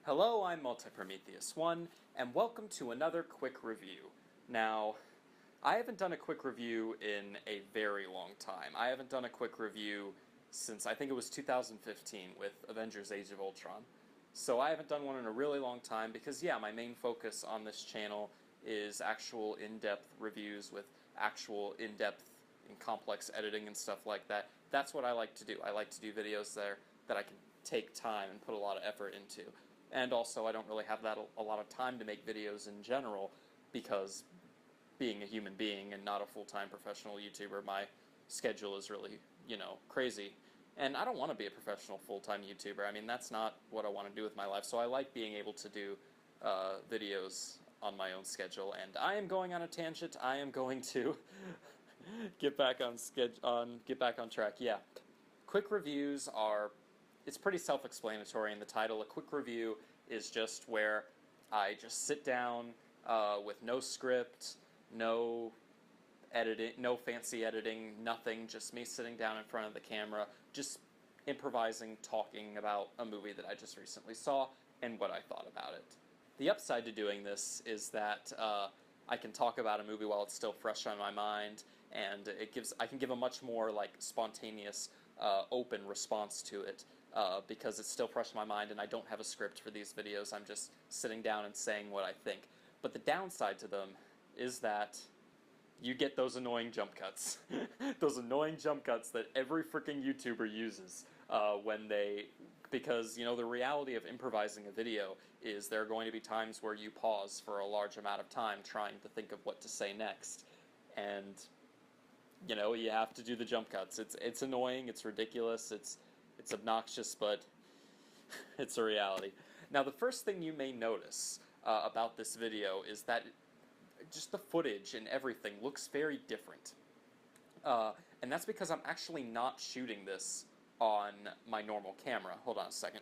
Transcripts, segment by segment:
Hello, I'm PROMETHEUS1, and welcome to another quick review. Now, I haven't done a quick review in a very long time. I haven't done a quick review since I think it was 2015 with Avengers Age of Ultron. So I haven't done one in a really long time because, yeah, my main focus on this channel is actual in-depth reviews with actual in-depth and complex editing and stuff like that. That's what I like to do. I like to do videos there that I can take time and put a lot of effort into. And also, I don't really have a lot of time to make videos in general because being a human being and not a full-time professional YouTuber, my schedule is really, crazy. And I don't want to be a professional full-time YouTuber. I mean, that's not what I want to do with my life. So I like being able to do videos on my own schedule. And I am going on a tangent. I am going to get back on track. Yeah, quick reviews are. It's pretty self-explanatory in the title. A quick review is just where I just sit down with no script, no editing, no fancy editing, nothing, just me sitting down in front of the camera, just improvising, talking about a movie that I just recently saw and what I thought about it. The upside to doing this is that I can talk about a movie while it's still fresh on my mind, and I can give a much more spontaneous, open response to it. Because it's still fresh in my mind and I don't have a script for these videos. I'm just sitting down and saying what I think. But the downside to them is that you get those annoying jump cuts. Those annoying jump cuts that every freaking YouTuber uses because, the reality of improvising a video is there are going to be times where you pause for a large amount of time trying to think of what to say next. And, you have to do the jump cuts. It's annoying, it's ridiculous, it's obnoxious, but it's a reality. Now, the first thing you may notice about this video is that just the footage and everything looks very different. And that's because I'm actually not shooting this on my normal camera. Hold on a second.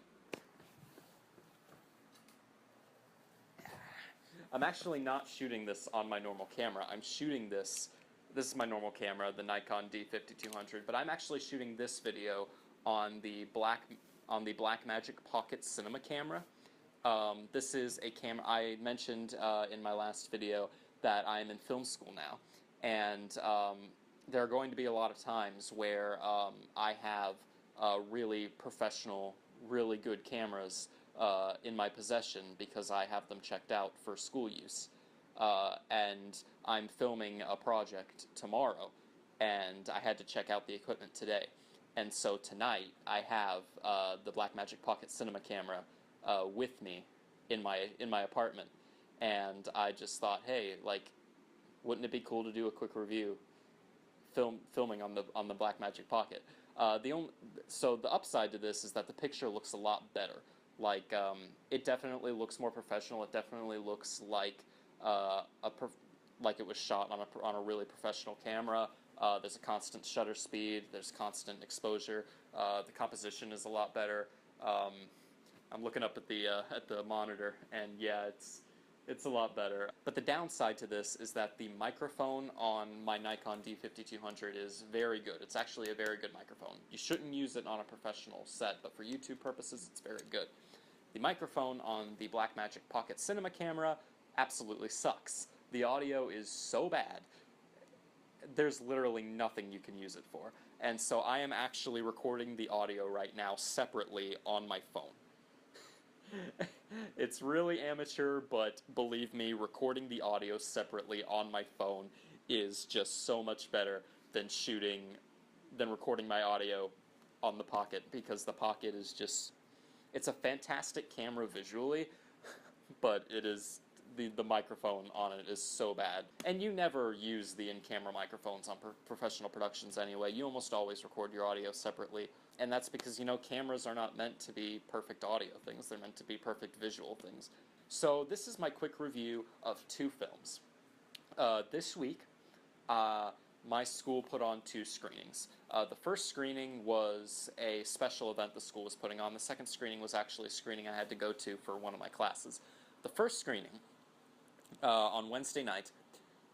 I'm actually not shooting this on my normal camera. I'm shooting this is my normal camera, the Nikon D5200, but I'm actually shooting this video on the Blackmagic Pocket Cinema camera. This is a camera I mentioned in my last video that I'm in film school now, and there are going to be a lot of times where I have really professional, really good cameras in my possession because I have them checked out for school use. And I'm filming a project tomorrow, and I had to check out the equipment today. And so tonight, I have the Blackmagic Pocket Cinema camera with me in my apartment, and I just thought, hey, wouldn't it be cool to do a quick review filming on the Blackmagic Pocket? So the upside to this is that the picture looks a lot better. It definitely looks more professional. It definitely looks like it was shot on a really professional camera. There's a constant shutter speed, there's constant exposure, the composition is a lot better. I'm looking up at the monitor, and yeah, it's a lot better. But the downside to this is that the microphone on my Nikon D5200 is very good. It's actually a very good microphone. You shouldn't use it on a professional set, but for YouTube purposes, it's very good. The microphone on the Blackmagic Pocket Cinema camera absolutely sucks. The audio is so bad. There's literally nothing you can use it for. And so I am actually recording the audio right now separately on my phone. It's really amateur, but believe me, recording the audio separately on my phone is just so much better than recording my audio on the Pocket, because the Pocket is just, it's a fantastic camera visually, but it is, the microphone on it is so bad. And you never use the in-camera microphones on professional productions anyway. You almost always record your audio separately. And that's because, cameras are not meant to be perfect audio things. They're meant to be perfect visual things. So this is my quick review of two films. This week, my school put on two screenings. The first screening was a special event the school was putting on. The second screening was actually a screening I had to go to for one of my classes. The first screening on Wednesday night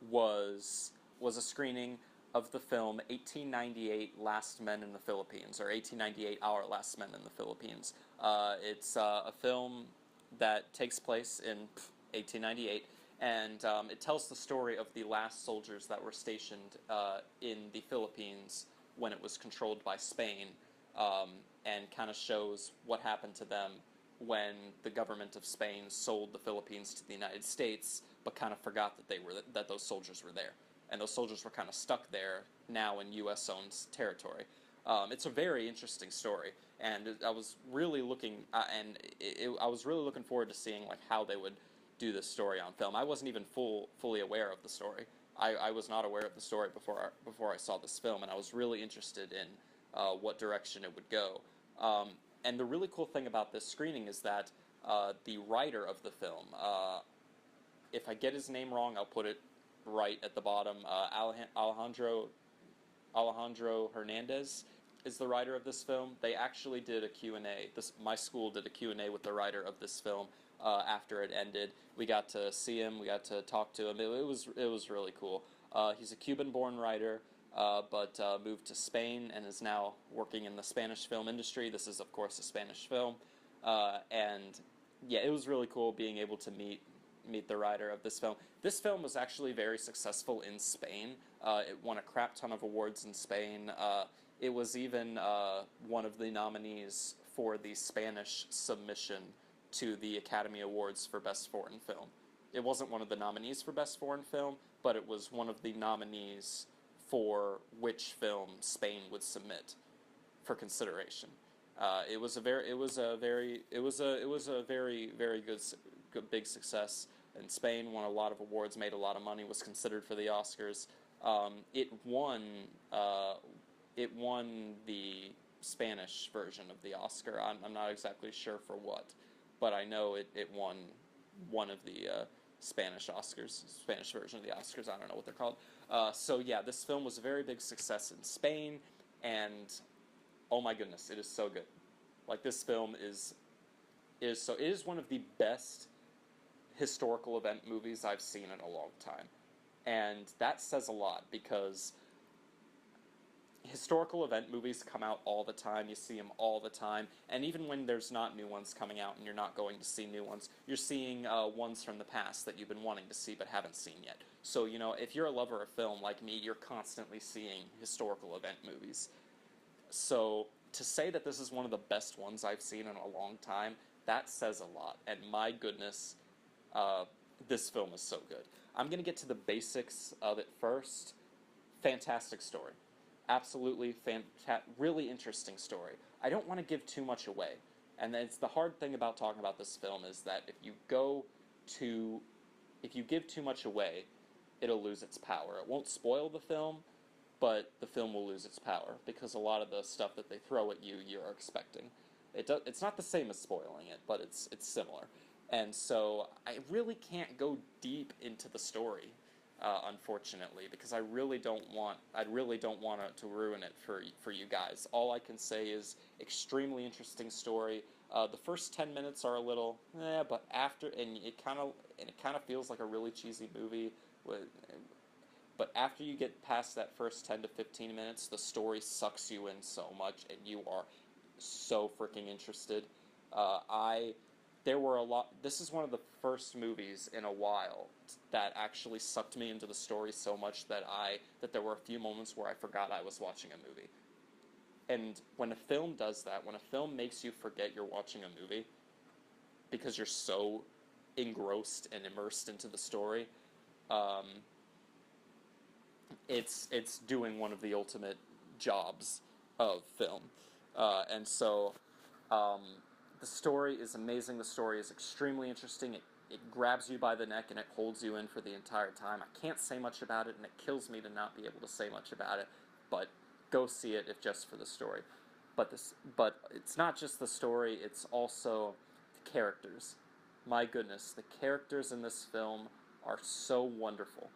was a screening of the film 1898 Last Men in the Philippines, or 1898 Our Last Men in the Philippines. It's a film that takes place in 1898, and it tells the story of the last soldiers that were stationed in the Philippines when it was controlled by Spain, um, and kind of shows what happened to them when the government of Spain sold the Philippines to the United States, but kind of forgot that those soldiers were there, and those soldiers were kind of stuck there now in U.S.-owned territory. It's a very interesting story, and I was really looking I was really looking forward to seeing like how they would do this story on film. I wasn't even fully aware of the story. I was not aware of the story before I saw this film, and I was really interested in what direction it would go. And the really cool thing about this screening is that the writer of the film, if I get his name wrong, I'll put it right at the bottom. Alejandro Hernandez is the writer of this film. They actually did a Q&A. My school did a Q&A with the writer of this film after it ended. We got to see him. We got to talk to him. It was really cool. He's a Cuban-born writer, but moved to Spain and is now working in the Spanish film industry. This is, of course, a Spanish film. And yeah, it was really cool being able to meet the writer of this film. This film was actually very successful in Spain. It won a crap ton of awards in Spain. It was even one of the nominees for the Spanish submission to the Academy Awards for Best Foreign Film. It wasn't one of the nominees for Best Foreign Film, but it was one of the nominees for which film Spain would submit for consideration. It was a very good big success. And Spain won a lot of awards, made a lot of money, was considered for the Oscars. It won the Spanish version of the Oscar. I'm not exactly sure for what, but I know it won one of the Spanish Oscars, Spanish version of the Oscars. I don't know what they're called. So yeah, this film was a very big success in Spain, and oh my goodness, it is so good. Like, this film is it is one of the best historical event movies I've seen in a long time. And that says a lot, because historical event movies come out all the time. You see them all the time. And even when there's not new ones coming out and you're not going to see new ones, you're seeing ones from the past that you've been wanting to see but haven't seen yet. So, you know, if you're a lover of film like me, you're constantly seeing historical event movies. So to say that this is one of the best ones I've seen in a long time, that says a lot. And my goodness, this film is so good. I'm going to get to the basics of it first. Fantastic story. Absolutely really interesting story. I don't want to give too much away. And it's the hard thing about talking about this film is that if you give too much away, it'll lose its power. It won't spoil the film, but the film will lose its power, because a lot of the stuff that they throw at you, you're expecting. It's not the same as spoiling it, but it's similar. And so I really can't go deep into the story, unfortunately, because I really don't want it to ruin it for you guys. All I can say is extremely interesting story. The first 10 minutes are a little, but after, and it kind of feels like a really cheesy movie. But after you get past that first 10 to 15 minutes, the story sucks you in so much, and you are so freaking interested. This is one of the first movies in a while that actually sucked me into the story so much that there were a few moments where I forgot I was watching a movie. And when a film does that, when a film makes you forget you're watching a movie because you're so engrossed and immersed into the story, it's doing one of the ultimate jobs of film. And so the story is amazing. The story is extremely interesting. It grabs you by the neck and it holds you in for the entire time. I can't say much about it, and it kills me to not be able to say much about it, but go see it if just for the story. But it's not just the story, it's also the characters. My goodness, the characters in this film are so wonderful.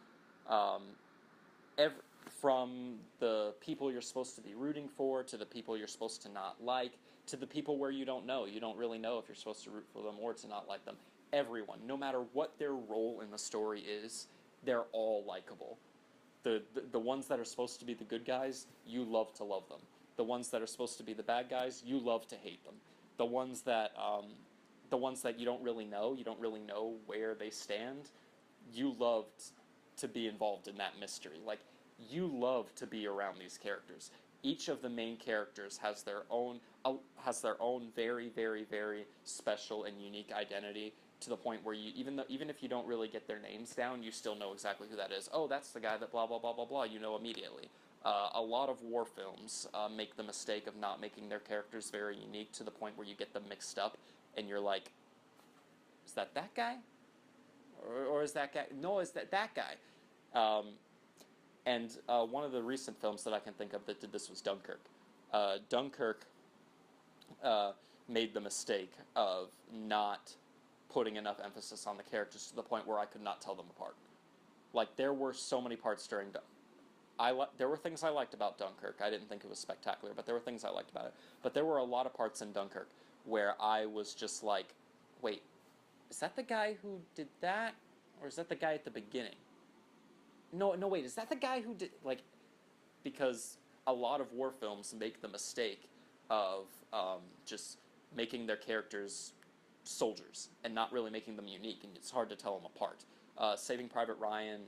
From the people you're supposed to be rooting for, to the people you're supposed to not like, to the people where you don't know. You don't really know if you're supposed to root for them or to not like them. Everyone, no matter what their role in the story is, they're all likable. The ones that are supposed to be the good guys, you love to love them. The ones that are supposed to be the bad guys, you love to hate them. The ones that the ones that you don't really know where they stand, you loved to be involved in that mystery. Like, you love to be around these characters. Each of the main characters has their own very, very, very special and unique identity, to the point where you, even if you don't really get their names down, you still know exactly who that is. Oh, that's the guy that blah blah blah blah blah. You know immediately. A lot of war films make the mistake of not making their characters very unique, to the point where you get them mixed up, and you're like, is that guy? Or is that guy? No, is that guy? And one of the recent films that I can think of that did this was Dunkirk. Dunkirk made the mistake of not putting enough emphasis on the characters, to the point where I could not tell them apart. Like, there were so many parts during there were things I liked about Dunkirk. I didn't think it was spectacular, but there were things I liked about it. But there were a lot of parts in Dunkirk where I was just like, wait, is that the guy who did that? Or is that the guy at the beginning? No, wait, is that the guy who did, like, because a lot of war films make the mistake of just making their characters soldiers and not really making them unique, and it's hard to tell them apart. Saving Private Ryan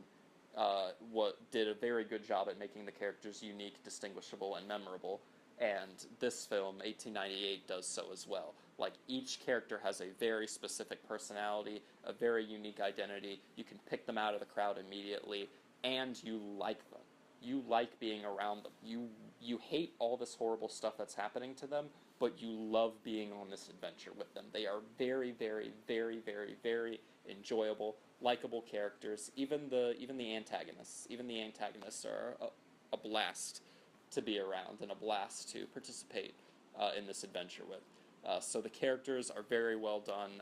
did a very good job at making the characters unique, distinguishable, and memorable, and this film, 1898, does so as well. Like, each character has a very specific personality, a very unique identity. You can pick them out of the crowd immediately, and you like them. You like being around them. You hate all this horrible stuff that's happening to them, but you love being on this adventure with them. They are very, very, very, very, very enjoyable, likable characters. Even the antagonists are a blast to be around, and a blast to participate in this adventure with. So the characters are very well done,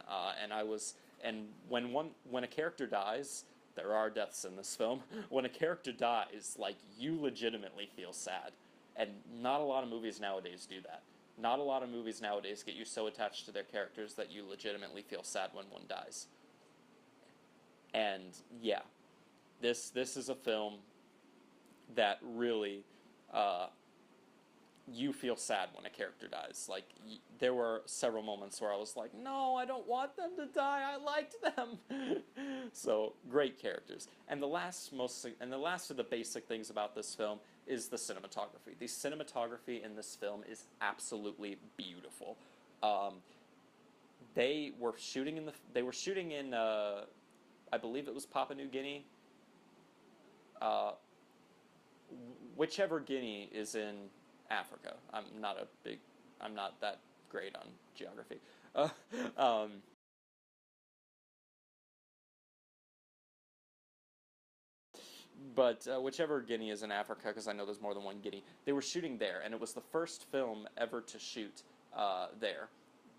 and when a character dies, there are deaths in this film. When a character dies, like, you legitimately feel sad, and not a lot of movies nowadays do that. Not a lot of movies nowadays get you so attached to their characters that you legitimately feel sad when one dies. And yeah, this is a film that really, you feel sad when a character dies. Like, there were several moments where I was like, no, I don't want them to die, I liked them. So, great characters. And the last of the basic things about this film is the cinematography. The cinematography in this film is absolutely beautiful. They were shooting in I believe it was Papua New Guinea. Whichever Guinea is in Africa. I'm not that great on geography. But whichever Guinea is in Africa, because I know there's more than one Guinea, they were shooting there, and it was the first film ever to shoot there,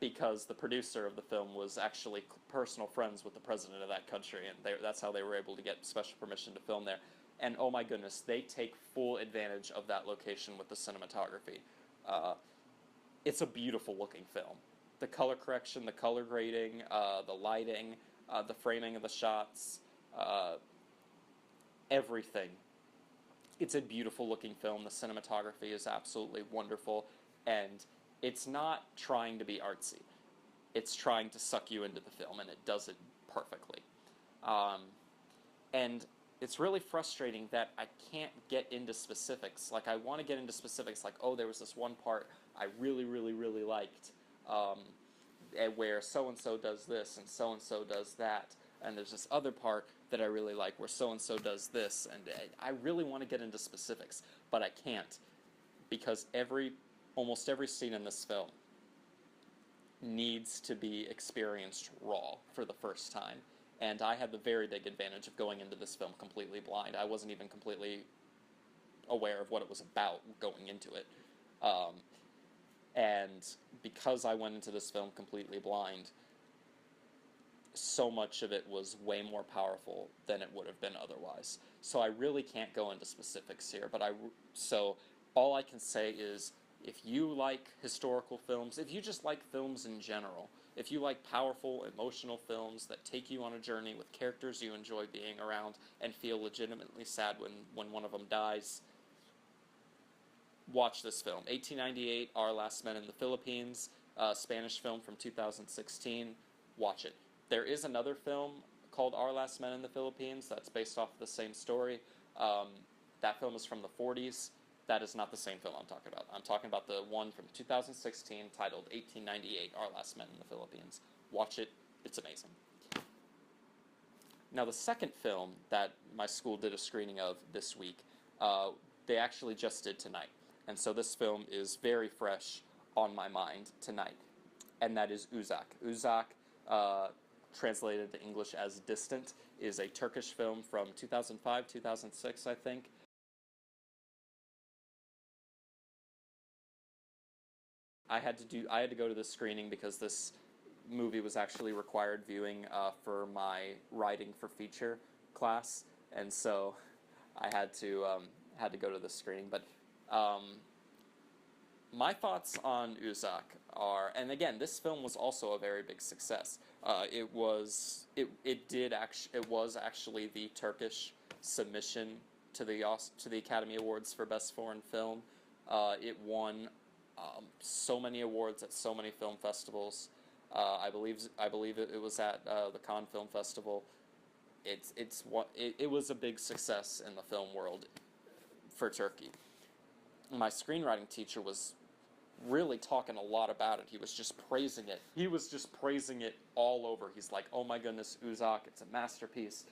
because the producer of the film was actually personal friends with the president of that country, and that's how they were able to get special permission to film there. And oh my goodness, they take full advantage of that location with the cinematography. It's a beautiful looking film. The color correction, the color grading, the lighting, the framing of the shots, everything. It's a beautiful looking film. The cinematography is absolutely wonderful, and it's not trying to be artsy. It's trying to suck you into the film, and it does it perfectly. And it's really frustrating that I can't get into specifics. Like, I want to get into specifics, like, oh, there was this one part I really, really, really liked, where so-and-so does this and so-and-so does that, and there's this other part that I really like where so-and-so does this, and I really want to get into specifics, but I can't, because almost every scene in this film needs to be experienced raw for the first time. And I had the very big advantage of going into this film completely blind. I wasn't even completely aware of what it was about going into it. And because I went into this film completely blind, so much of it was way more powerful than it would have been otherwise. So I really can't go into specifics here, so all I can say is, if you like historical films, if you just like films in general, if you like powerful, emotional films that take you on a journey with characters you enjoy being around and feel legitimately sad when one of them dies, watch this film. 1898, Our Last Men in the Philippines, Spanish film from 2016. watch it. There is another film called Our Last Men in the Philippines that's based off the same story. That film is from the 40s. That is not the same film I'm talking about. I'm talking about the one from 2016 titled 1898, Our Last Men in the Philippines. Watch it. It's amazing. Now, the second film that my school did a screening of this week, they actually just did tonight. And so this film is very fresh on my mind tonight. And that is Uzak. Uzak, translated to English as Distant, is a Turkish film from 2005, 2006, I think. I had to go to this screening because this movie was actually required viewing for my writing for feature class, and so I had to go to this screening. But my thoughts on Uzak are, and again, this film was also a very big success. It was actually the Turkish submission to the Academy Awards for Best Foreign Film. It won so many awards at so many film festivals. I believe it was at the Cannes Film Festival. It was a big success in the film world for Turkey. My screenwriting teacher was really talking a lot about it. He was just praising it. He was just praising it all over. He's like, "Oh my goodness, Uzak, it's a masterpiece.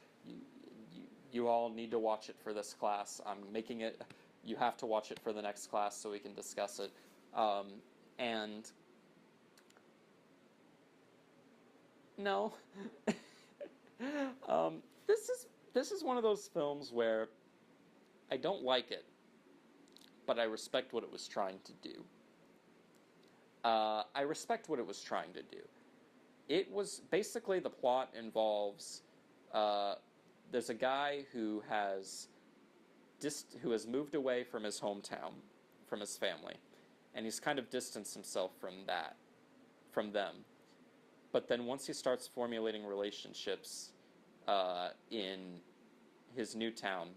You all need to watch it for this class. I'm making it. You have to watch it for the next class so we can discuss it." And no, this is one of those films where I don't like it, but I respect what it was trying to do. I respect what it was trying to do. It was basically, the plot involves there's a guy who has moved away from his hometown, from his family, and he's kind of distanced himself from them. But then once he starts formulating relationships in his new town,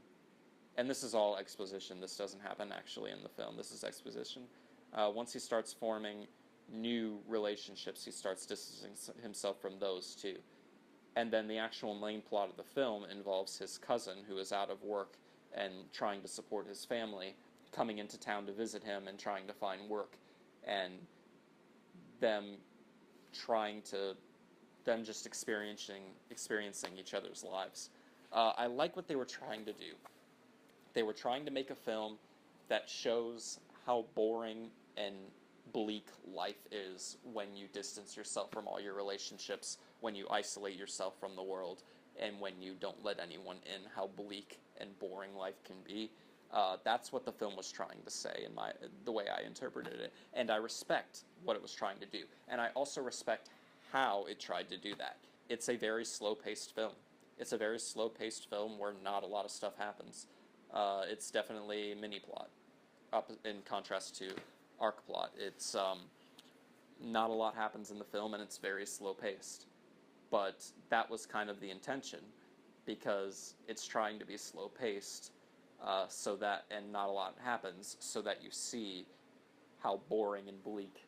and this is all exposition, this doesn't happen actually in the film, this is exposition. Once he starts forming new relationships, he starts distancing himself from those too. And then the actual main plot of the film involves his cousin, who is out of work and trying to support his family, coming into town to visit him and trying to find work, and them just experiencing each other's lives. I like what they were trying to do. They were trying to make a film that shows how boring and bleak life is when you distance yourself from all your relationships, when you isolate yourself from the world, and when you don't let anyone in, how bleak and boring life can be. That's what the film was trying to say, in the way I interpreted it, and I respect what it was trying to do, and I also respect how it tried to do that. It's a very slow-paced film. It's a very slow-paced film where not a lot of stuff happens. It's definitely mini-plot, in contrast to arc plot. It's not a lot happens in the film, and it's very slow-paced. But that was kind of the intention, because it's trying to be slow-paced, and not a lot happens, so that you see how boring and bleak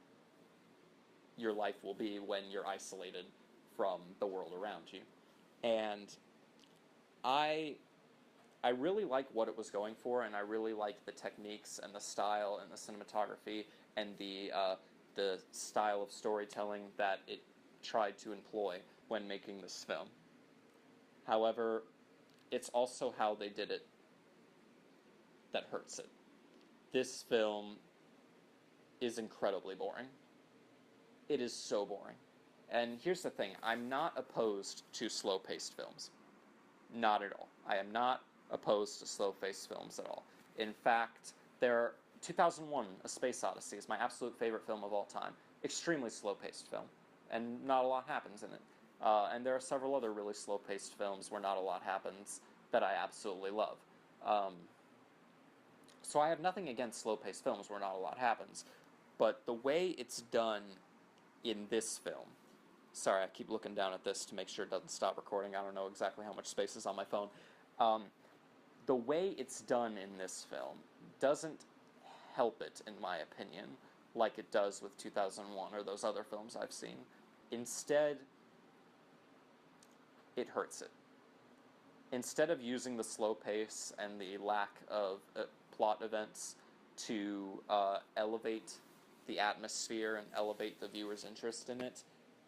your life will be when you're isolated from the world around you. And I really like what it was going for, and I really like the techniques and the style and the cinematography and the style of storytelling that it tried to employ when making this film. However, it's also how they did it that hurts it. This film is incredibly boring. It is so boring. And here's the thing, I'm not opposed to slow-paced films. Not at all. I am not opposed to slow-paced films at all. In fact, 2001, A Space Odyssey is my absolute favorite film of all time. Extremely slow-paced film, and not a lot happens in it. And there are several other really slow-paced films where not a lot happens that I absolutely love. So I have nothing against slow-paced films where not a lot happens, but the way it's done in this film, sorry, I keep looking down at this to make sure it doesn't stop recording. I don't know exactly how much space is on my phone. The way it's done in this film doesn't help it, in my opinion, like it does with 2001 or those other films I've seen. Instead, it hurts it. Instead of using the slow pace and the lack of plot events to elevate the atmosphere and elevate the viewer's interest in it,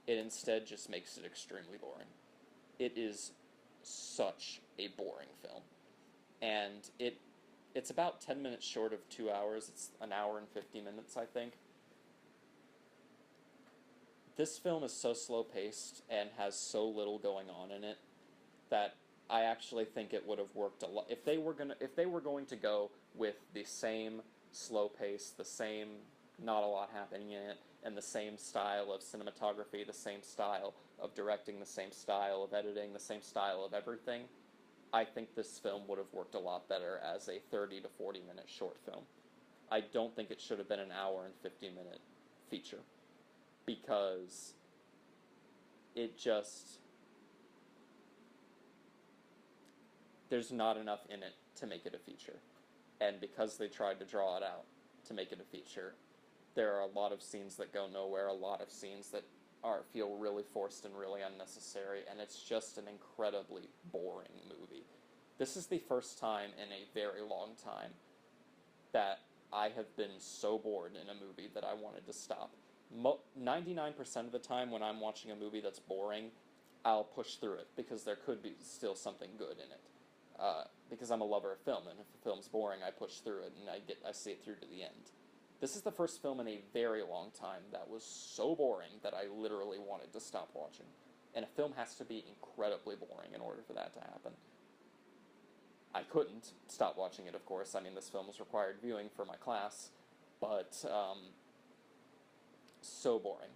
it instead just makes it extremely boring. It is such a boring film. And it's about 10 minutes short of 2 hours. It's an hour and 50 minutes, I think. This film is so slow-paced and has so little going on in it that I actually think it would have worked a lot if they were going to go with the same slow pace, the same not a lot happening in it, and the same style of cinematography, the same style of directing, the same style of editing, the same style of everything. I think this film would have worked a lot better as a 30 to 40 minute short film. I don't think it should have been an hour and 50-minute feature, because it just, there's not enough in it to make it a feature. And because they tried to draw it out to make it a feature, there are a lot of scenes that go nowhere, a lot of scenes that feel really forced and really unnecessary, and it's just an incredibly boring movie. This is the first time in a very long time that I have been so bored in a movie that I wanted to stop. 99% of the time when I'm watching a movie that's boring, I'll push through it, because there could be still something good in it. Because I'm a lover of film, and if a film's boring, I push through it, and I see it through to the end. This is the first film in a very long time that was so boring that I literally wanted to stop watching. And a film has to be incredibly boring in order for that to happen. I couldn't stop watching it, of course. I mean, this film was required viewing for my class, but so boring.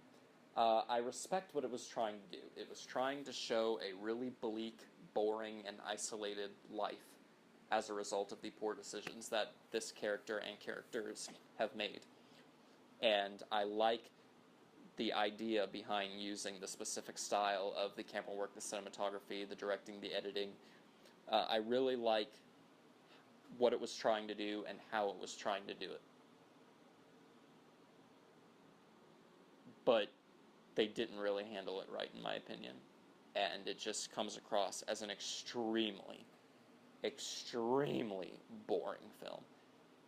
I respect what it was trying to do. It was trying to show a really bleak, boring, and isolated life as a result of the poor decisions that this character and characters have made. And I like the idea behind using the specific style of the camera work, the cinematography, the directing, the editing. I really like what it was trying to do and how it was trying to do it. But they didn't really handle it right, in my opinion. And it just comes across as an extremely boring film.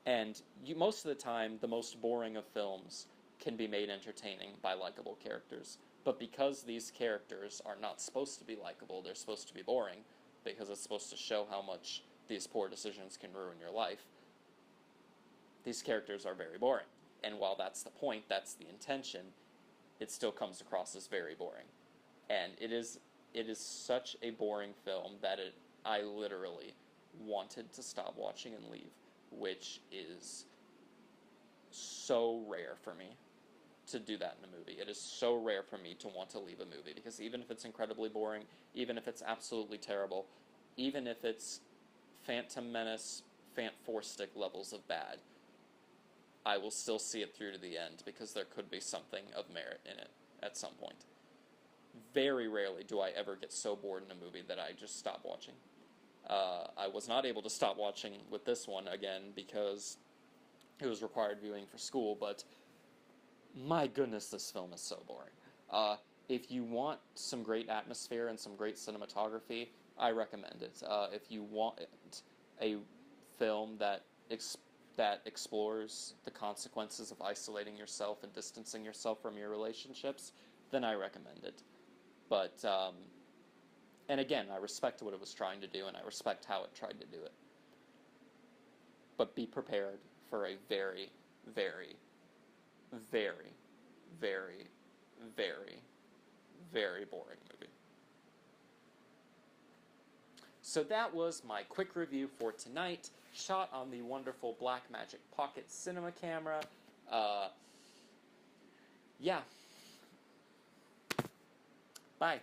And most of the time, the most boring of films can be made entertaining by likable characters. But because these characters are not supposed to be likable, they're supposed to be boring, because it's supposed to show how much these poor decisions can ruin your life, these characters are very boring. And while that's the point, that's the intention, it still comes across as very boring. And it is such a boring film that I literally wanted to stop watching and leave, which is so rare for me to do that in a movie. It is so rare for me to want to leave a movie, because even if it's incredibly boring, even if it's absolutely terrible, even if it's Phantom Menace, Four Stick levels of bad, I will still see it through to the end, because there could be something of merit in it at some point. Very rarely do I ever get so bored in a movie that I just stop watching. I was not able to stop watching with this one, again, because it was required viewing for school, but my goodness, this film is so boring. If you want some great atmosphere and some great cinematography, I recommend it. If you want a film that explores the consequences of isolating yourself and distancing yourself from your relationships, then I recommend it. But, and again, I respect what it was trying to do, and I respect how it tried to do it. But be prepared for a very, very, very, very, very, very boring movie. So that was my quick review for tonight, shot on the wonderful Blackmagic Pocket Cinema camera. Yeah. Bye.